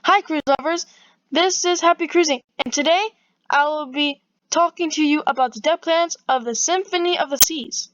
Hi cruise lovers, this is Happy Cruising, and today I will be talking to you about the deck plans of the Symphony of the Seas.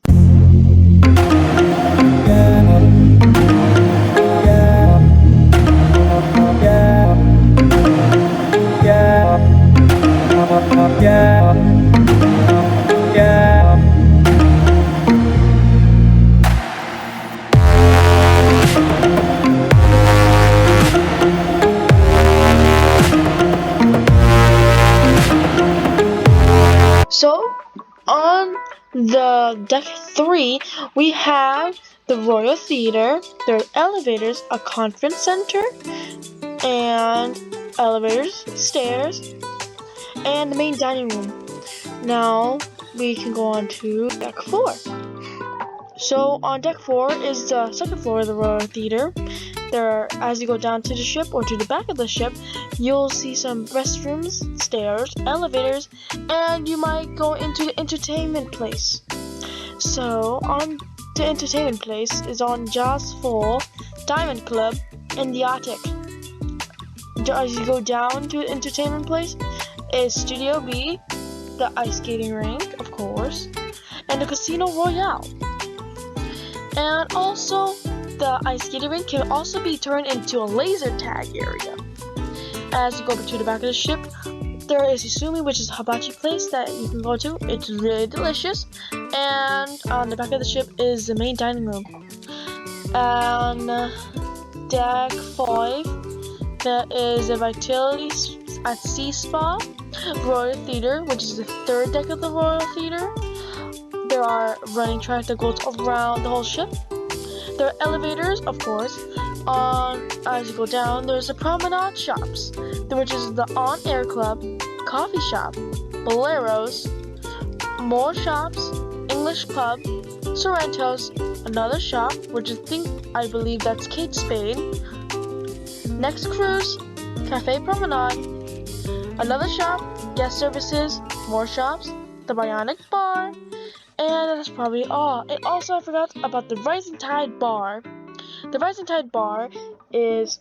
So, on the deck 3, we have the Royal Theater, there are elevators, a conference center, and elevators, stairs, and the main dining room. Now, we can go on to deck 4. So, on deck 4 is the second floor of the Royal Theater. As you go down to the ship or to the back of the ship, you'll see some restrooms, stairs, elevators, and you might go into the entertainment place. So, on the entertainment place is on Jazz Full, Diamond Club, and the Attic. As you go down to the entertainment place is Studio B, the ice skating rink, of course, and the Casino Royale. And also, the ice skating rink can also be turned into a laser tag area. As you go to the back of the ship, there is Isumi, which is a hibachi place that you can go to. It's really delicious. And on the back of the ship is the main dining room. On deck 5, there is a Vitality at Sea Spa, Royal Theater, which is the third deck of the Royal Theater. There are running tracks that goes around the whole ship. There are elevators, of course. As you go down, there's the Promenade shops, which is the On Air Club, Coffee Shop, Boleros, more shops, English Pub, Sorrento's, another shop, which I believe that's Kate Spade, Next Cruise, Cafe Promenade, another shop, Guest Services, more shops, the Bionic Bar, and that's probably all. And also, I forgot about the Rising Tide Bar. The Rising Tide Bar is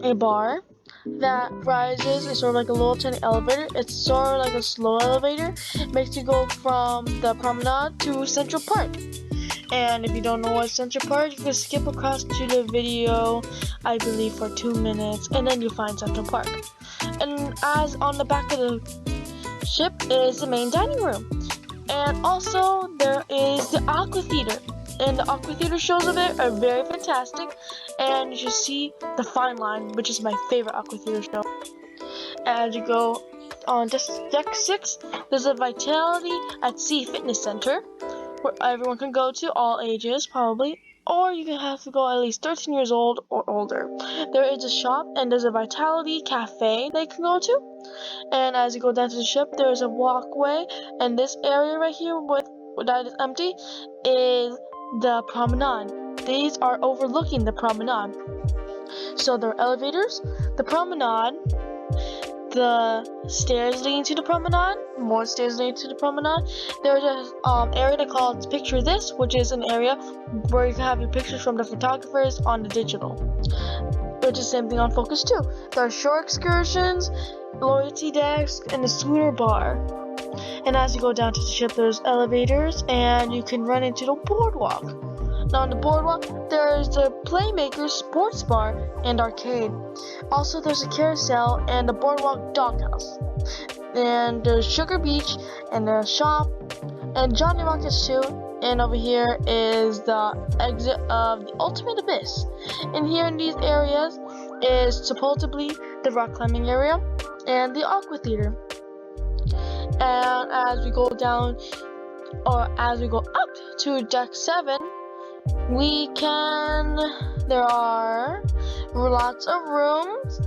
a bar that rises. It's sort of like a little tiny elevator. It's sort of like a slow elevator. It makes you go from the Promenade to Central Park. And if you don't know what Central Park, you can skip across to the video, I believe, for 2 minutes, and then you'll find Central Park. And as on the back of the ship is the main dining room. And also, there is the Aqua Theater. And the Aqua Theater shows of it are very fantastic. And you should see the Fine Line, which is my favorite Aqua Theater show. As you go on deck 6, there's a Vitality at Sea Fitness Center, where everyone can go to, all ages probably. Or you can have to go at least 13 years old or older. There is a shop and there's a Vitality Cafe they can go to. And as you go down to the ship, there's a walkway, and this area right here that is empty is the Promenade. These are overlooking the Promenade. So there are elevators, the Promenade, the stairs leading to the Promenade, more stairs leading to the Promenade. There's an area they call Picture This, which is an area where you can have your pictures from the photographers on the digital, which is the same thing on Focus 2. There are shore excursions, loyalty decks, and the scooter bar. And as you go down to the ship, there's elevators, and you can run into the boardwalk. Now on the boardwalk, there's the Playmakers Sports Bar and Arcade. Also, there's a carousel and the Boardwalk Doghouse. And there's Sugar Beach and the shop and Johnny Rockets too. And over here is the exit of the Ultimate Abyss. And here in these areas is supposedly the rock climbing area and the Aqua Theater. And as we go down, or as we go up to deck 7, there are lots of rooms,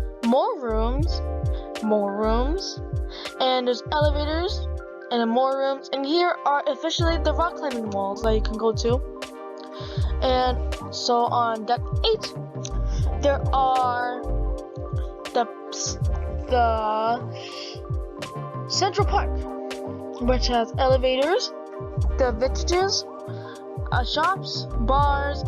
and there's elevators and more rooms. And here are officially the rock climbing walls that you can go to. And so on deck 8, there are the Central Park, which has elevators, the vintages, shops, bars,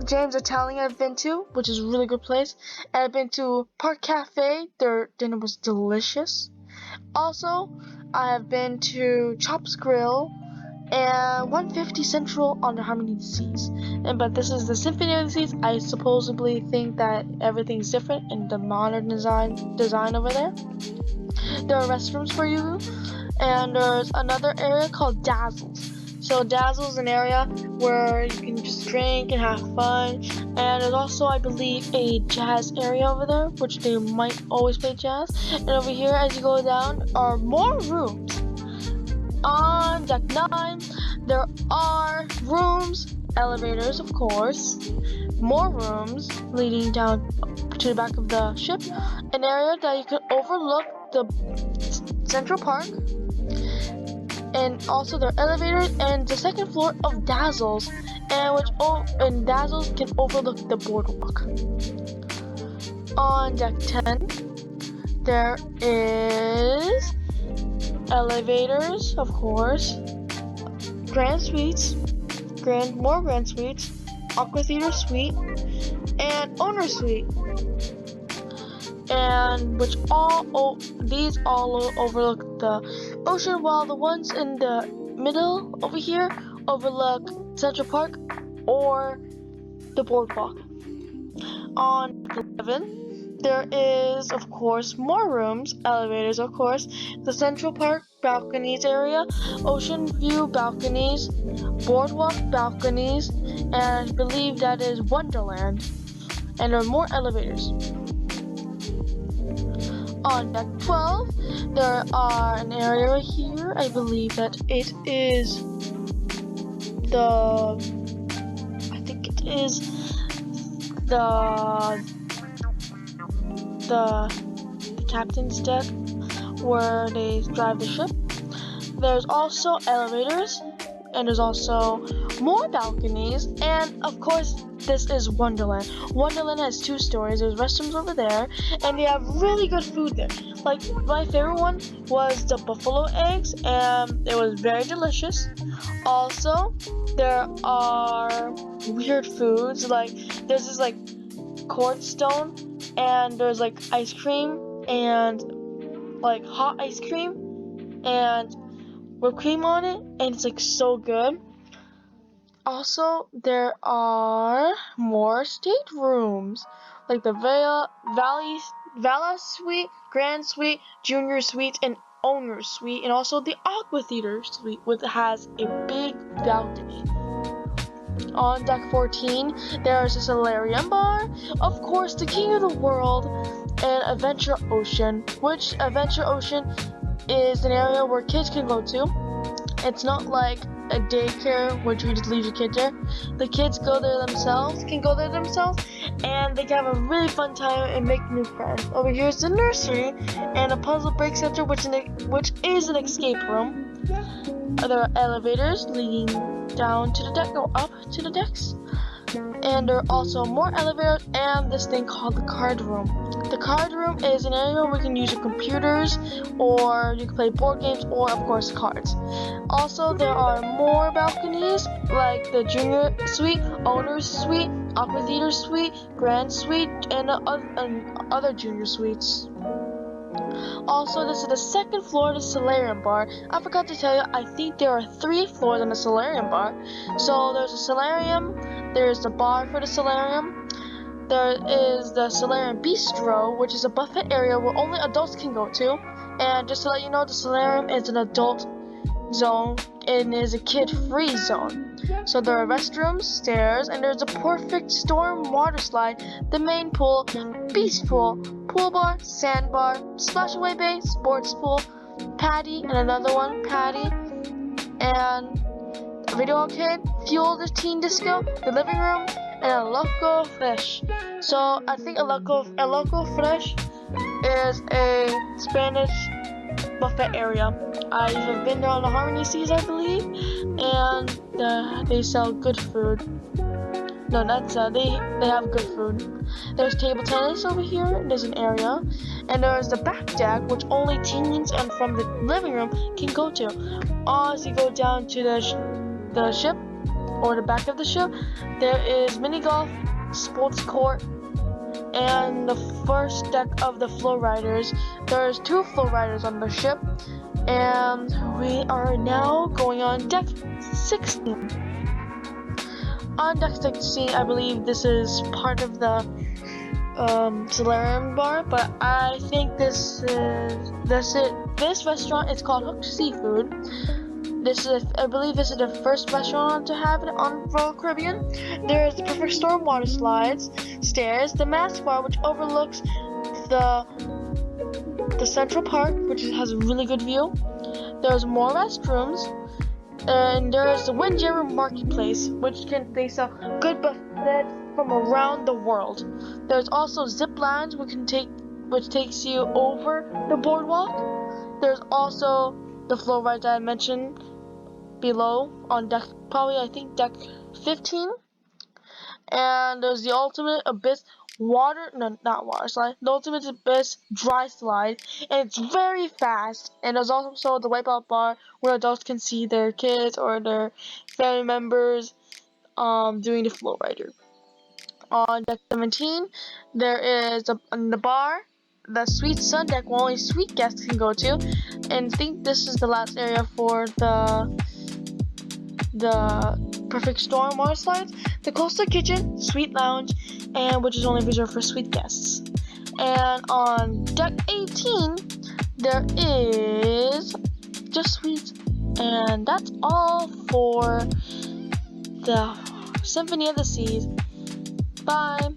James Italian I've been to, which is a really good place. And I've been to Park Cafe. Their dinner was delicious. Also, I have been to Chops Grill and 150 Central on the Harmony of the Seas. But this is the Symphony of the Seas. I supposedly think that everything's different in the modern design over there. There are restrooms for you, and there's another area called Dazzles. So Dazzles is an area where you can just drink and have fun. And there's also, I believe, a jazz area over there, which they might always play jazz. And over here, as you go down, are more rooms. On deck 9, there are rooms, elevators, of course, more rooms leading down to the back of the ship, an area that you can overlook the Central Park, and also there are elevators and the second floor of Dazzles, and Dazzles can overlook the boardwalk. On deck 10, there is elevators, of course, grand suites, more grand suites, aqua theater suite, and owner suite, and these all overlook the ocean, while the ones in the middle over here overlook Central Park or the boardwalk. On 11, there is, of course, more rooms, elevators, of course, the Central Park balconies area, ocean view balconies, boardwalk balconies, and I believe that is Wonderland. And there are more elevators. On deck 12, there are an area right here. I believe that it is the captain's deck where they drive the ship. There's also elevators, and there's also more balconies, and of course this is Wonderland. Wonderland has 2 stories. There's restrooms over there, and they have really good food there. Like, my favorite one was the buffalo eggs, and it was very delicious. Also, there are weird foods, like there's this like quartz stone, and there's like ice cream and like hot ice cream and whipped cream on it, and it's like so good. Also, there are more staterooms, like the Villa Suite, Grand Suite, Junior Suite, and Owner Suite, and also the Aqua Theater Suite, which has a big balcony. On deck 14, there is a Solarium bar, of course, the king of the world, and Adventure Ocean, which Adventure Ocean is an area where kids can go to. It's not like a daycare where you just leave your kid there. The kids can go there themselves, and they can have a really fun time and make new friends. Over here is the nursery and a puzzle break center, which is an escape room. There are elevators leading down to the deck, or up to the decks. And there are also more elevators and this thing called the card room. The card room is an area where you can use your computers, or you can play board games, or of course cards. Also, there are more balconies like the Junior Suite, Owner's Suite, Aqua Theater Suite, Grand Suite, and other Junior Suites. Also, this is the second floor of the Solarium bar. I forgot to tell you, I think there are 3 floors on the Solarium bar. So there's a Solarium, there's the bar for the Solarium, there is the Solarium Bistro, which is a buffet area where only adults can go to. And just to let you know, the Solarium is an adult zone and is a kid-free zone. So there are restrooms, stairs, and there's a perfect storm water slide, the main pool, beach pool, pool bar, sandbar, splashaway bay, sports pool, patty, and another one, patty, and a video arcade, fuel the teen disco, the living room, and a loco fresh. So I think a loco fresh is a Spanish buffet area. I've been there on the Harmony Seas, I believe, and they sell good food. No, they have good food. There's table tennis over here. There's an area, and there's the back deck, which only teens and from the living room can go to. As you go down to the ship, or the back of the ship, there is mini golf, sports court, and the first deck of the flow riders. There's 2 flow riders on the ship, and we are now going on deck 16. On deck 16, I believe this is part of the Solarium bar, but I think this restaurant is called Hooked Seafood. I believe this is the first restaurant to have it on Royal Caribbean. There is the Perfect Storm water slides, stairs, the Mask Bar, which overlooks the Central Park, which has a really good view. There's more restrooms, and there is the Windjammer Marketplace, which they sell good buffets from around the world. There's also zip lines which takes you over the boardwalk. There's also the flow rides that I mentioned below on deck, I think deck 15. And there's the Ultimate Abyss the Ultimate Abyss dry slide, and it's very fast. And there's also the Wipeout bar where adults can see their kids or their family members doing the flow rider. On deck 17, there is the bar, the Sweet Sun deck where only sweet guests can go to, and I think this is the last area for the Perfect Storm water slides, the Coastal Kitchen, Sweet Lounge, and which is only reserved for sweet guests. And on deck 18, there is just sweets, and that's all for the Symphony of the Seas. Bye.